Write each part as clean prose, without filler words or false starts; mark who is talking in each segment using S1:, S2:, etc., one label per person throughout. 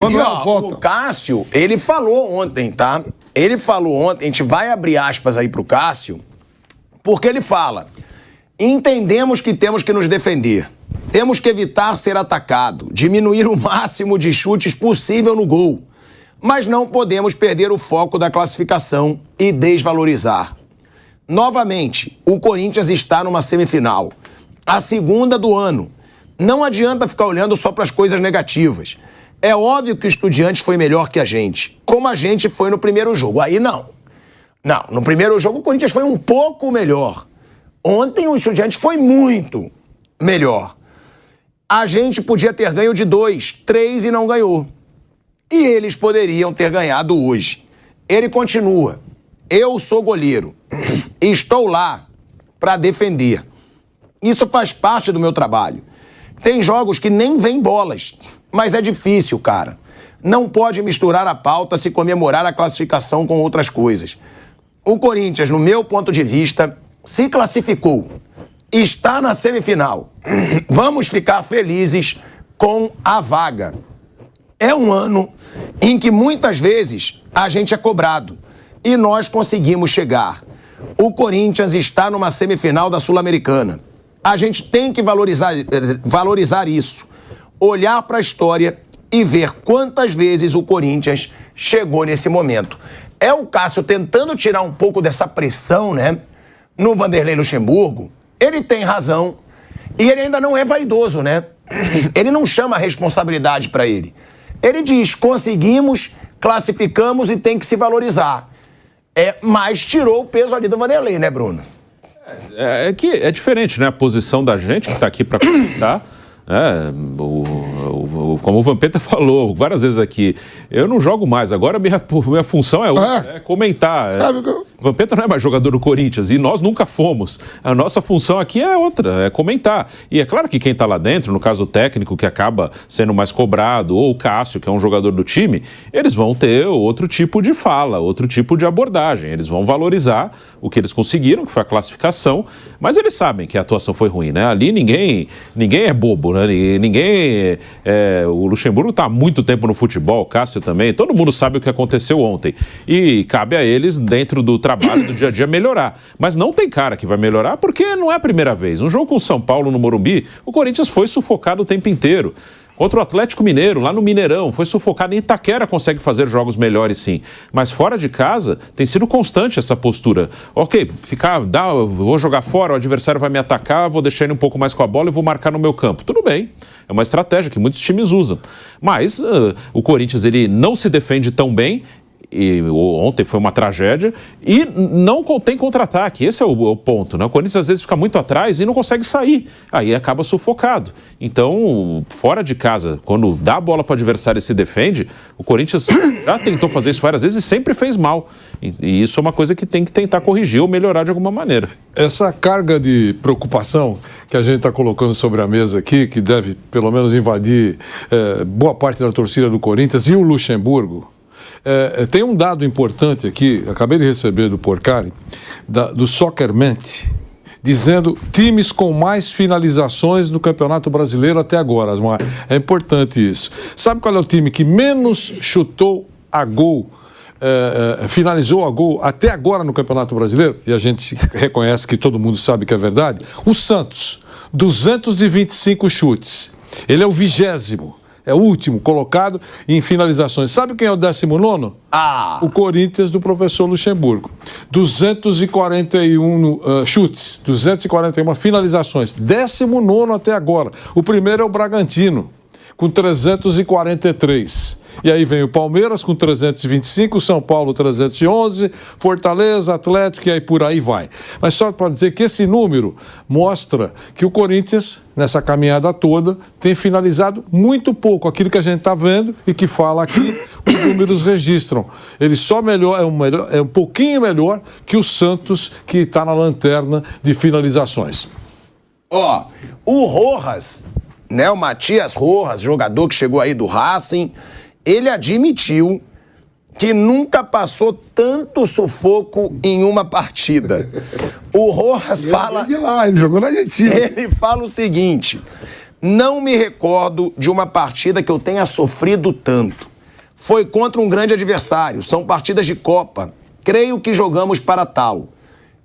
S1: O Cássio, ele falou ontem, tá? Ele falou ontem, a gente vai abrir aspas aí pro Cássio, porque ele fala: entendemos que temos que nos defender. Temos que evitar ser atacado, diminuir o máximo de chutes possível no gol. Mas não podemos perder o foco da classificação e desvalorizar. Novamente, o Corinthians está numa semifinal, a segunda do ano. Não adianta ficar olhando só para as coisas negativas. É óbvio que o Estudiantes foi melhor que a gente, como a gente foi no primeiro jogo. Aí não. Não, no primeiro jogo o Corinthians foi um pouco melhor. Ontem o Estudiantes foi muito melhor. A gente podia ter ganho de 2, 3 e não ganhou. E eles poderiam ter ganhado hoje. Ele continua: eu sou goleiro, estou lá para defender. Isso faz parte do meu trabalho. Tem jogos que nem vêm bolas, mas é difícil, cara. Não pode misturar a pauta se comemorar a classificação com outras coisas. O Corinthians, no meu ponto de vista, se classificou. Está na semifinal. Vamos ficar felizes com a vaga. É um ano em que muitas vezes a gente é cobrado e nós conseguimos chegar. O Corinthians está numa semifinal da Sul-Americana. A gente tem que valorizar isso, olhar para a história e ver quantas vezes o Corinthians chegou nesse momento. É o Cássio tentando tirar um pouco dessa pressão, né, no Vanderlei Luxemburgo. Ele tem razão e ele ainda não é vaidoso, né? Ele não chama a responsabilidade para ele. Ele diz: conseguimos, classificamos e tem que se valorizar. Mas tirou o peso ali do Vanderlei, né, Bruno?
S2: É que é diferente, né? A posição da gente que está aqui para comentar. Como o Vampeta falou várias vezes aqui, eu não jogo mais, agora minha função é outra, é comentar. O Vampeta não é mais jogador do Corinthians e nós nunca fomos. A nossa função aqui é outra, é comentar. E é claro que quem está lá dentro, no caso o técnico que acaba sendo mais cobrado, ou o Cássio, que é um jogador do time, eles vão ter outro tipo de fala, outro tipo de abordagem. Eles vão valorizar o que eles conseguiram, que foi a classificação, mas eles sabem que a atuação foi ruim, né? Ali ninguém é bobo, né? O Luxemburgo está há muito tempo no futebol, o Cássio também, todo mundo sabe o que aconteceu ontem. E cabe a eles, dentro do trabalho do dia a dia, melhorar. Mas não tem cara que vai melhorar porque não é a primeira vez. Um jogo com o São Paulo no Morumbi, o Corinthians foi sufocado o tempo inteiro. Contra o Atlético Mineiro, lá no Mineirão, foi sufocado. Em Itaquera consegue fazer jogos melhores, sim. Mas fora de casa, tem sido constante essa postura. Ok, vou jogar fora, o adversário vai me atacar, vou deixar ele um pouco mais com a bola e vou marcar no meu campo. Tudo bem, é uma estratégia que muitos times usam. Mas o Corinthians, ele não se defende tão bem. E ontem foi uma tragédia e não tem contra-ataque, esse é o ponto, né? O Corinthians às vezes fica muito atrás e não consegue sair, aí acaba sufocado. Então, fora de casa, quando dá a bola para o adversário e se defende, o Corinthians já tentou fazer isso várias vezes e sempre fez mal, e isso é uma coisa que tem que tentar corrigir ou melhorar de alguma maneira.
S3: Essa carga de preocupação que a gente está colocando sobre a mesa aqui, que deve pelo menos invadir boa parte da torcida do Corinthians e o Luxemburgo, tem um dado importante aqui, acabei de receber do Porcari, do Soccermente, dizendo times com mais finalizações no Campeonato Brasileiro até agora. É importante isso. Sabe qual é o time que menos chutou a gol, finalizou a gol até agora no Campeonato Brasileiro? E a gente reconhece que todo mundo sabe que é verdade. O Santos, 225 chutes. Ele é o 20º. É o último colocado em finalizações. Sabe quem é o 19º? O Corinthians do professor Luxemburgo. 241 chutes, 241 finalizações. 19º até agora. O primeiro é o Bragantino, com 343. E aí vem o Palmeiras com 325, São Paulo 311, Fortaleza, Atlético e aí por aí vai. Mas só para dizer que esse número mostra que o Corinthians, nessa caminhada toda, tem finalizado muito pouco. Aquilo que a gente está vendo e que fala aqui, os números registram. Ele só é um pouquinho melhor que o Santos, que está na lanterna de finalizações.
S1: O Rojas, né, o Matias Rojas, jogador que chegou aí do Racing, ele admitiu que nunca passou tanto sufoco em uma partida. O Rojas fala...
S4: Ele jogou na Argentina.
S1: Ele fala o seguinte: não me recordo de uma partida que eu tenha sofrido tanto. Foi contra um grande adversário, são partidas de Copa. Creio que jogamos para tal.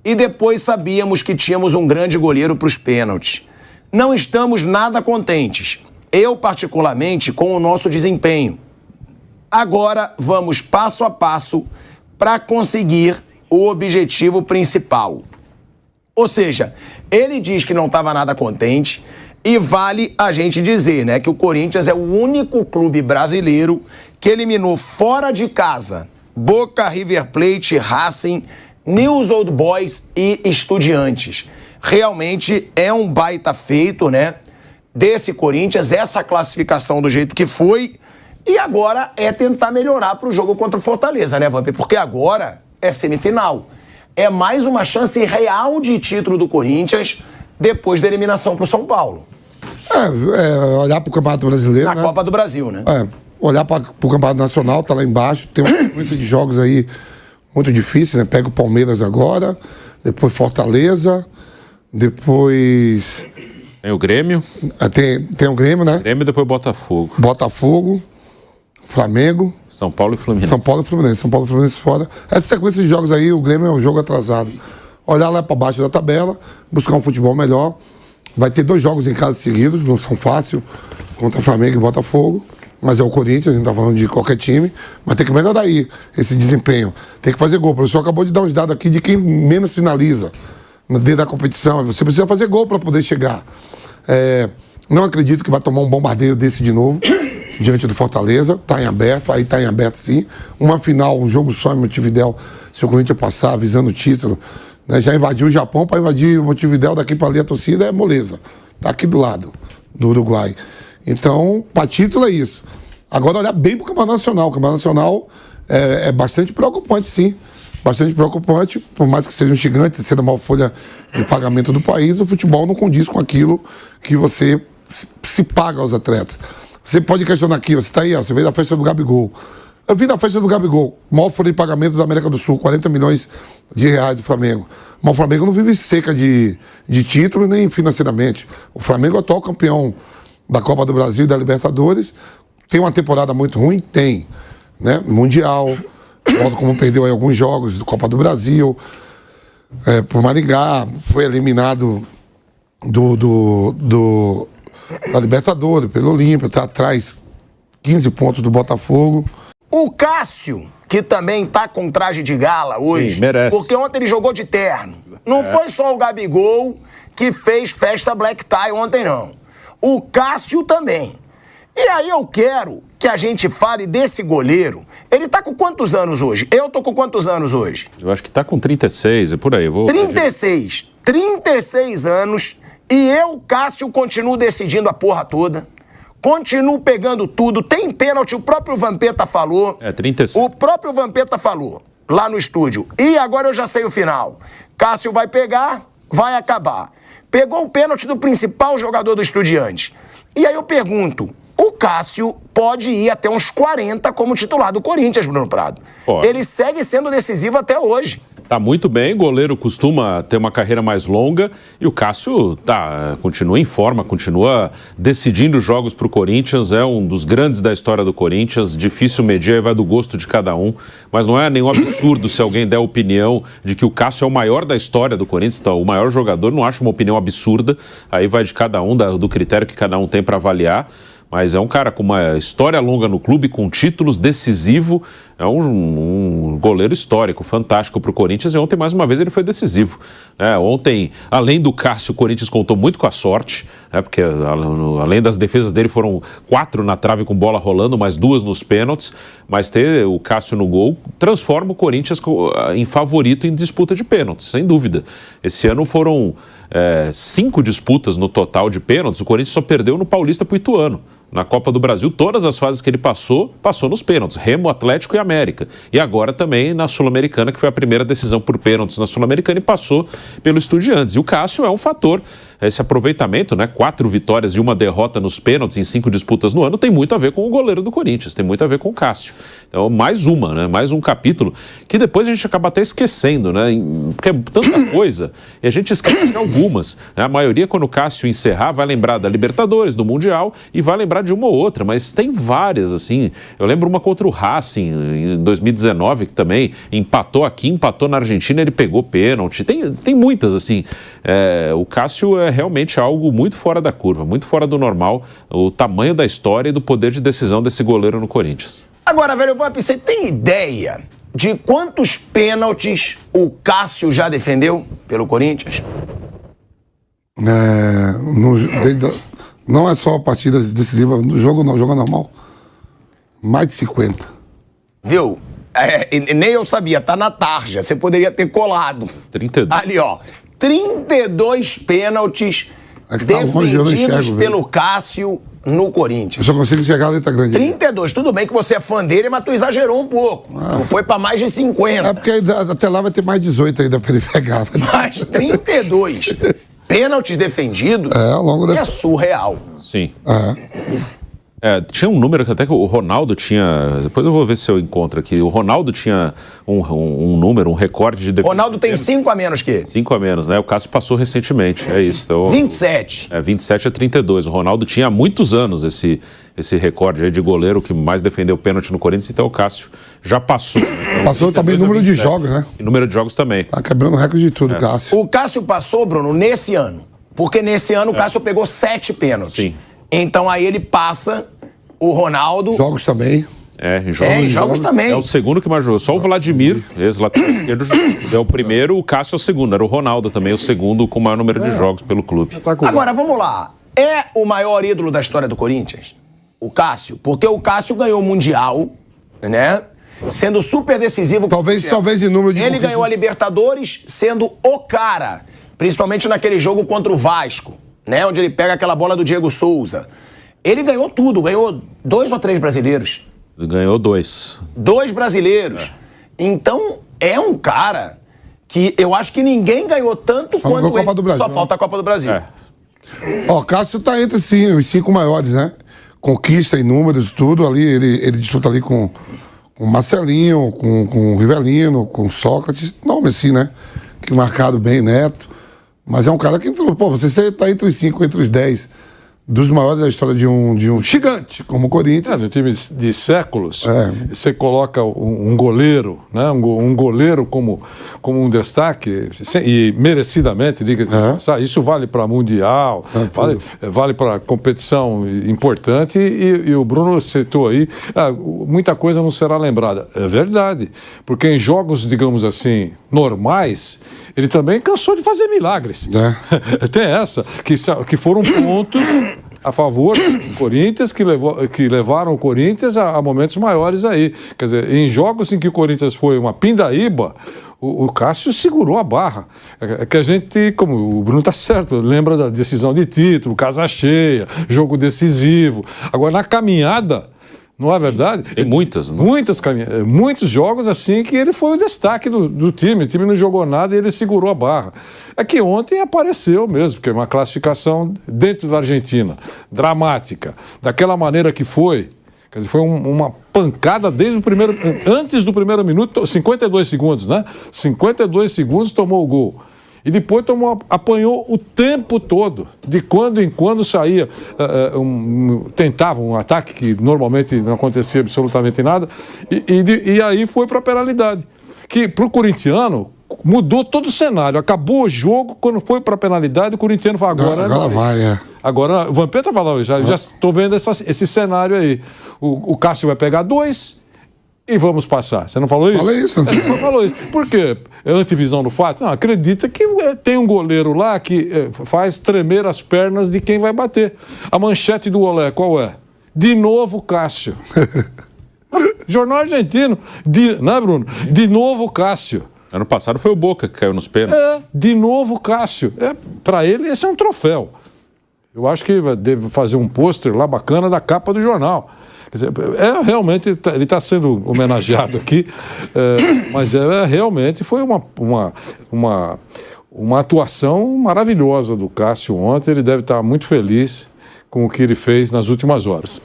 S1: E depois sabíamos que tínhamos um grande goleiro para os pênaltis. Não estamos nada contentes, eu particularmente, com o nosso desempenho. Agora vamos passo a passo para conseguir o objetivo principal. Ou seja, ele diz que não estava nada contente e vale a gente dizer, né, que o Corinthians é o único clube brasileiro que eliminou fora de casa Boca, River Plate, Racing, News Old Boys e Estudiantes. Realmente é um baita feito, né, desse Corinthians, essa classificação do jeito que foi. E agora é tentar melhorar para o jogo contra o Fortaleza, né, Vamp? Porque agora é semifinal. É mais uma chance real de título do Corinthians depois da eliminação para o São Paulo.
S4: Olhar para o Campeonato Brasileiro,
S1: na Copa do Brasil, né?
S4: Olhar para o Campeonato Nacional, tá lá embaixo, tem uma sequência de jogos aí muito difícil, né? Pega o Palmeiras agora, depois Fortaleza, depois...
S2: Tem o Grêmio.
S4: Tem o Grêmio, né?
S2: Grêmio e depois Botafogo.
S4: Botafogo, Flamengo.
S2: São Paulo e Fluminense.
S4: São Paulo e Fluminense fora. Essa sequência de jogos aí, o Grêmio é um jogo atrasado. Olhar lá para baixo da tabela, buscar um futebol melhor. Vai ter 2 jogos em casa seguidos, não são fáceis, contra Flamengo e Botafogo. Mas é o Corinthians, a gente tá falando de qualquer time. Mas tem que melhorar aí esse desempenho. Tem que fazer gol. O professor acabou de dar uns dados aqui de quem menos finaliza dentro da competição. Você precisa fazer gol para poder chegar. Não acredito que vai tomar um bombardeio desse de novo, diante do Fortaleza. Tá em aberto, aí tá em aberto sim. Uma final, um jogo só em Montevidéu, se o Corinthians passar, visando o título, né? Já invadiu o Japão, para invadir o Montevidéu, daqui para ali a torcida é moleza. Tá aqui do lado do Uruguai. Então, para título é isso. Agora olhar bem pro Campeonato Nacional. O Campeonato Nacional é bastante preocupante, sim. Bastante preocupante, por mais que seja um gigante, sendo a maior folha de pagamento do país, o futebol não condiz com aquilo que você se paga aos atletas. Você pode questionar aqui, você está aí, você veio da festa do Gabigol. Eu vim da festa do Gabigol, maior folha de pagamento da América do Sul, 40 milhões de reais do Flamengo. Mas o Flamengo não vive seca de título nem financeiramente. O Flamengo é o atual campeão da Copa do Brasil e da Libertadores. Tem uma temporada muito ruim? Tem. Né? Mundial, modo como perdeu aí alguns jogos da Copa do Brasil, por Maringá, foi eliminado da Libertadores, pelo Olímpia, está atrás 15 pontos do Botafogo.
S1: O Cássio, que também tá com traje de gala hoje,
S2: sim, merece.
S1: Porque ontem ele jogou de terno. Não foi só o Gabigol que fez festa black tie ontem, não. O Cássio também. E aí eu quero que a gente fale desse goleiro. Ele tá com quantos anos hoje? Eu tô com quantos anos hoje?
S2: Eu acho que tá com 36, é por aí.
S1: 36. 36 anos e eu, Cássio, continuo decidindo a porra toda. Continuo pegando tudo. Tem pênalti, o próprio Vampeta falou.
S2: 36.
S1: O próprio Vampeta falou lá no estúdio. E agora eu já sei o final. Cássio vai pegar, vai acabar. Pegou o pênalti do principal jogador do Estudiantes. E aí eu pergunto, o Cássio pode ir até uns 40 como titular do Corinthians, Bruno Prado.
S2: Pode.
S1: Ele segue sendo decisivo até hoje.
S2: Tá muito bem, goleiro costuma ter uma carreira mais longa e o Cássio continua em forma, continua decidindo jogos pro Corinthians, é um dos grandes da história do Corinthians, difícil medir, aí vai do gosto de cada um, mas não é nenhum absurdo se alguém der a opinião de que o Cássio é o maior da história do Corinthians, então, o maior jogador, não acho uma opinião absurda, aí vai de cada um, do critério que cada um tem para avaliar. Mas é um cara com uma história longa no clube, com títulos, decisivo, é um goleiro histórico, fantástico para o Corinthians, e ontem, mais uma vez, ele foi decisivo. Ontem, além do Cássio, o Corinthians contou muito com a sorte, porque além das defesas dele, foram 4 na trave com bola rolando, mais 2 nos pênaltis, mas ter o Cássio no gol transforma o Corinthians em favorito em disputa de pênaltis, sem dúvida. Esse ano foram 5 disputas no total de pênaltis, o Corinthians só perdeu no Paulista pro Ituano. Na Copa do Brasil, todas as fases que ele passou nos pênaltis. Remo, Atlético e América. E agora também na Sul-Americana, que foi a primeira decisão por pênaltis na Sul-Americana e passou pelo Estudiantes. E o Cássio é um fator. Esse aproveitamento, 4 vitórias e 1 derrota nos pênaltis em 5 disputas no ano, tem muito a ver com o goleiro do Corinthians, tem muito a ver com o Cássio. Então, mais um capítulo que depois a gente acaba até esquecendo, porque é tanta coisa e a gente esquece de algumas. A maioria, quando o Cássio encerrar, vai lembrar da Libertadores, do Mundial e vai lembrar falar de uma ou outra, mas tem várias, assim. Eu lembro uma contra o Racing, em 2019, que também empatou aqui, empatou na Argentina, ele pegou pênalti. Tem muitas, assim. O Cássio é realmente algo muito fora da curva, muito fora do normal, o tamanho da história e do poder de decisão desse goleiro no Corinthians.
S1: Agora, velho, você tem ideia de quantos pênaltis o Cássio já defendeu pelo Corinthians?
S4: Não é só partidas decisivas, no jogo normal. Mais de 50.
S1: Viu? Nem eu sabia, tá na tarja. Você poderia ter colado.
S2: 32.
S1: Ali, ó. 32 pênaltis defendidos pelo Cássio no Corinthians.
S4: Eu só consigo chegar a letra grande.
S1: 32. Tudo bem que você é fã dele, mas tu exagerou um pouco. Tu foi pra mais de 50.
S4: É porque até lá vai ter mais 18 ainda pra ele pegar.
S1: Mas 32 pênaltis defendidos
S4: ao longo dessa...
S1: é surreal.
S2: Sim. Tinha um número que até que o Ronaldo tinha... Depois eu vou ver se eu encontro aqui. O Ronaldo tinha um número, um recorde de defesa.
S1: Ronaldo tem 5 a menos que ele.
S2: 5 a menos, né? O Cássio passou recentemente, é isso. Então,
S1: 27.
S2: 27 a 32. O Ronaldo tinha há muitos anos esse recorde aí de goleiro que mais defendeu pênalti no Corinthians, então o Cássio já passou. Né?
S4: Passou também o número de jogos, né?
S2: E número de jogos também.
S4: Tá quebrando o recorde de tudo, Cássio.
S1: O Cássio passou, Bruno, nesse ano. Porque nesse ano o Cássio pegou 7 pênaltis.
S2: Sim.
S1: Então aí ele passa o Ronaldo.
S4: Jogos também.
S2: Em
S1: jogos também.
S2: É o segundo que mais jogou. Só o Vladimir, ex-lateral esquerdo, é o primeiro, o Cássio é o segundo. Era o Ronaldo também, o segundo com o maior número de jogos pelo clube.
S1: Agora, vamos lá. É o maior ídolo da história do Corinthians? O Cássio? Porque o Cássio ganhou o Mundial, né? Sendo super decisivo.
S4: Talvez em número de...
S1: Ele ganhou a Libertadores sendo o cara. Principalmente naquele jogo contra o Vasco, né? Onde ele pega aquela bola do Diego Souza. Ele ganhou tudo. Ganhou 2 ou 3 brasileiros.
S2: Ganhou 2.
S1: 2 brasileiros. Então, é um cara que eu acho que ninguém ganhou tanto quanto ele.
S4: Copa do Brasil,
S1: só falta a Copa do Brasil.
S4: O Cássio tá entre, sim, os 5 maiores, né? Conquista em números, tudo ali. Ele disputa ali com o Marcelinho, com o Rivelino, com o Sócrates. Nome assim, né? Que marcado bem, Neto. Mas é um cara que entrou. Pô, você tá entre os 5, entre os 10 dos maiores da história de um gigante como o Corinthians.
S3: No time de séculos, você coloca um goleiro, né? Um goleiro como um destaque, e merecidamente, diga-se de passagem. Isso vale para Mundial, vale para competição importante, e o Bruno citou aí, muita coisa não será lembrada. É verdade, porque em jogos, digamos assim, normais, ele também cansou de fazer milagres. Tem essa, que foram pontos a favor do Corinthians, que levaram o Corinthians a momentos maiores aí. Quer dizer, em jogos em que o Corinthians foi uma pindaíba, o Cássio segurou a barra. É que a gente, como o Bruno está certo, lembra da decisão de título, casa cheia, jogo decisivo. Agora, na caminhada, não é verdade?
S2: Tem muitas. Né?
S3: Muitos jogos assim que ele foi o destaque do time. O time não jogou nada e ele segurou a barra. É que ontem apareceu mesmo, porque é uma classificação dentro da Argentina, dramática. Daquela maneira que foi, quer dizer, foi uma pancada desde o primeiro... Antes do primeiro minuto, 52 segundos, né? 52 segundos tomou o gol. E depois apanhou o tempo todo. De quando em quando saía, tentava um ataque que normalmente não acontecia absolutamente nada, e aí foi para a penalidade. Que para o corintiano mudou todo o cenário. Acabou o jogo, quando foi para a penalidade, o corintiano falou, agora vai. Agora, o Vampeta falou, já estou vendo esse cenário aí. O Cássio vai pegar 2... e vamos passar. Você não falou isso?
S4: Falei isso.
S3: Não falou isso. Por quê? É antivisão do fato? Não, acredita que tem um goleiro lá que faz tremer as pernas de quem vai bater. A manchete do Olé, qual é? De novo Cássio. Jornal argentino. Né, Bruno? De novo Cássio.
S2: Ano passado foi o Boca que caiu nos pênaltis.
S3: De novo Cássio. Para ele, esse é um troféu. Eu acho que deve fazer um pôster lá bacana da capa do jornal. Quer dizer, realmente, ele está sendo homenageado aqui, mas realmente foi uma atuação maravilhosa do Cássio ontem. Ele deve estar muito feliz com o que ele fez nas últimas horas.